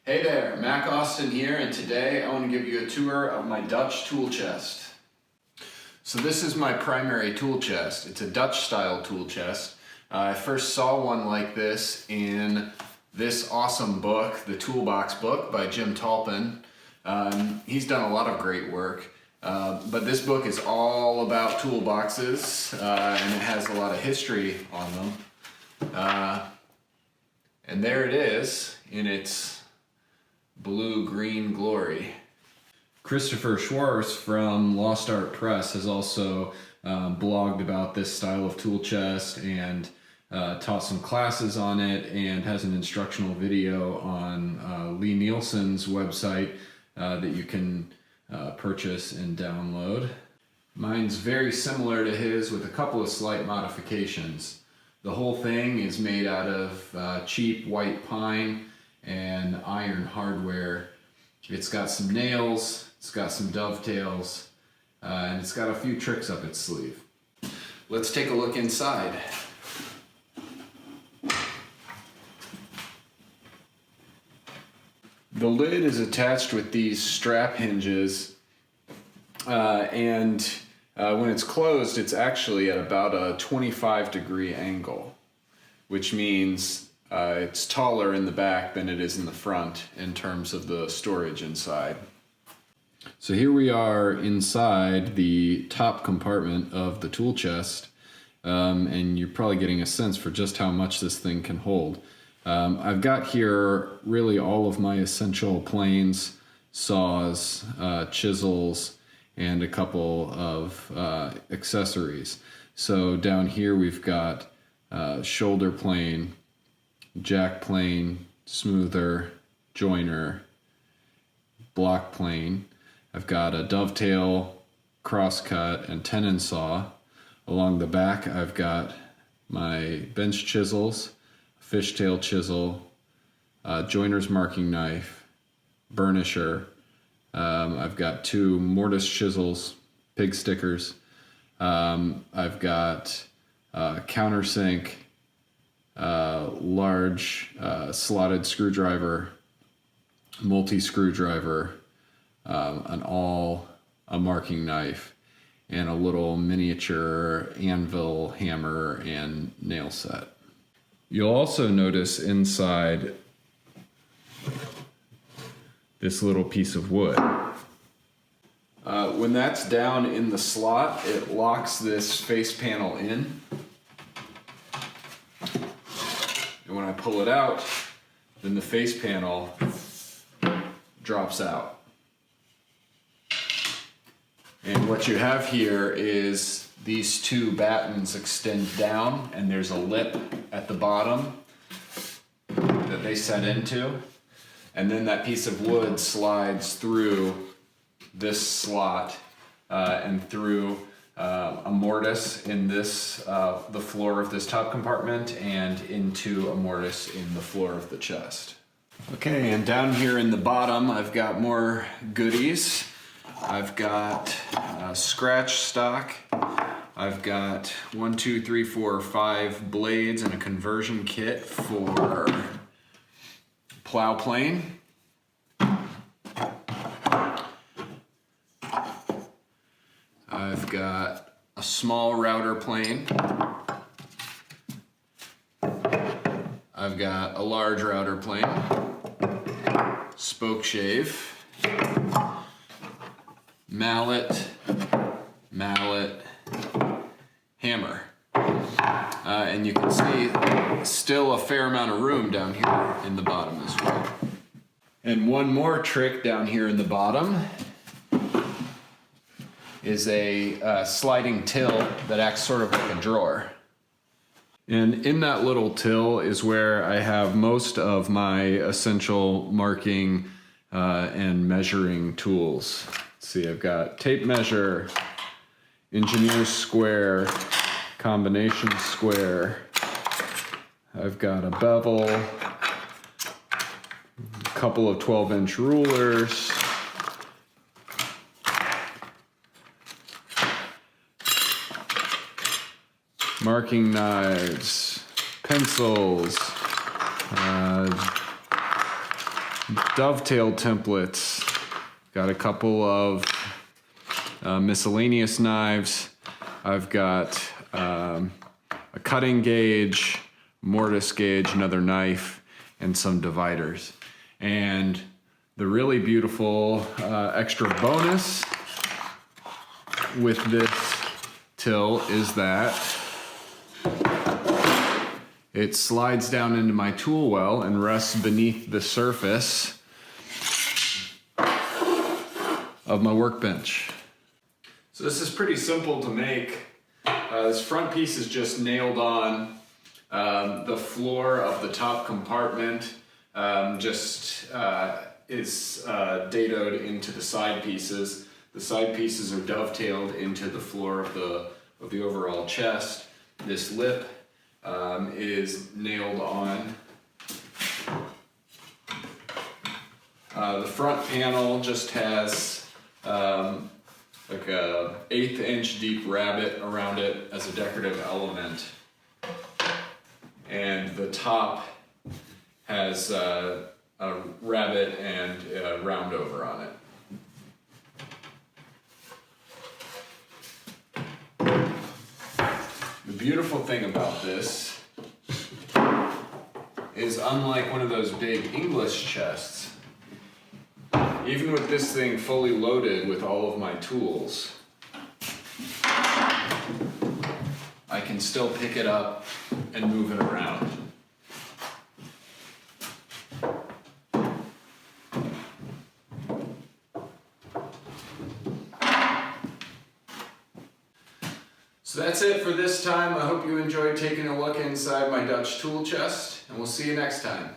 Hey there, Mac Austin here, and today I want to give you a tour of my Dutch tool chest. So this is my primary tool chest. It's a Dutch style tool chest. I first saw one like this in this awesome book, the Toolbox Book by Tolpin. He's done a lot of great work, but this book is all about toolboxes, and it has a lot of history on them. And there it is in its blue-green glory. Christopher Schwarz from Lost Art Press has also blogged about this style of tool chest and taught some classes on it, and has an instructional video on Lis Nielsen's website that you can purchase and download. Mine's very similar to his with a couple of slight modifications. The whole thing is made out of cheap white pine and iron hardware. It's got some nails, it's got some dovetails, and it's got a few tricks up its sleeve. Let's take a look inside. The lid is attached with these strap hinges, and when it's closed, it's actually at about a 25-degree angle, which means it's taller in the back than it is in the front in terms of the storage inside. So here we are inside the top compartment of the tool chest, and you're probably getting a sense for just how much this thing can hold. I've got here really all of my essential planes, saws, chisels, and a couple of accessories. So down here we've got shoulder plane, jack plane, smoother, joiner, block plane. I've got a dovetail, crosscut, and tenon saw. Along the back I've got my bench chisels, fishtail chisel, joiner's marking knife, burnisher. I've got two mortise chisels, pig stickers. I've got countersink, large slotted screwdriver, multi-screwdriver, a marking knife, and a little miniature anvil, hammer, and nail set. You'll also notice inside this little piece of wood. When that's down in the slot, it locks this face panel in. And when I pull it out, then the face panel drops out. And what you have here is these two battens extend down, and there's a lip at the bottom that they set into. And then that piece of wood slides through this slot and through a mortise in this, the floor of this top compartment, and into a mortise in the floor of the chest. Okay, and down here in the bottom, I've got more goodies. I've got a scratch stock. I've got 1, 2, 3, 4, 5 blades and a conversion kit for plow plane. I've got a small router plane. I've got a large router plane, spoke shave, mallet, hammer. And you can see still a fair amount of room down here in the bottom as well. And one more trick down here in the bottom is a sliding till that acts sort of like a drawer. And in that little till is where I have most of my essential marking and measuring tools. Let's see, I've got tape measure, engineer's square, combination square. I've got a bevel, a couple of 12-inch rulers, marking knives, pencils, dovetail templates. Got a couple of miscellaneous knives. I've got a cutting gauge, mortise gauge, another knife, and some dividers. And the really beautiful extra bonus with this till is that it slides down into my tool well and rests beneath the surface of my workbench. So this is pretty simple to make. This front piece is just nailed on. The floor of the top compartment is dadoed into the side pieces. The side pieces are dovetailed into the floor of the overall chest. This lip is nailed on. The front panel just has like a 1/8 inch deep rabbet around it as a decorative element. And the top has a rabbet and a round over on it. The beautiful thing about this is, unlike one of those big English chests, even with this thing fully loaded with all of my tools, I can still pick it up and move it around. So that's it for this time. I hope you enjoyed taking a look inside my Dutch tool chest, and we'll see you next time.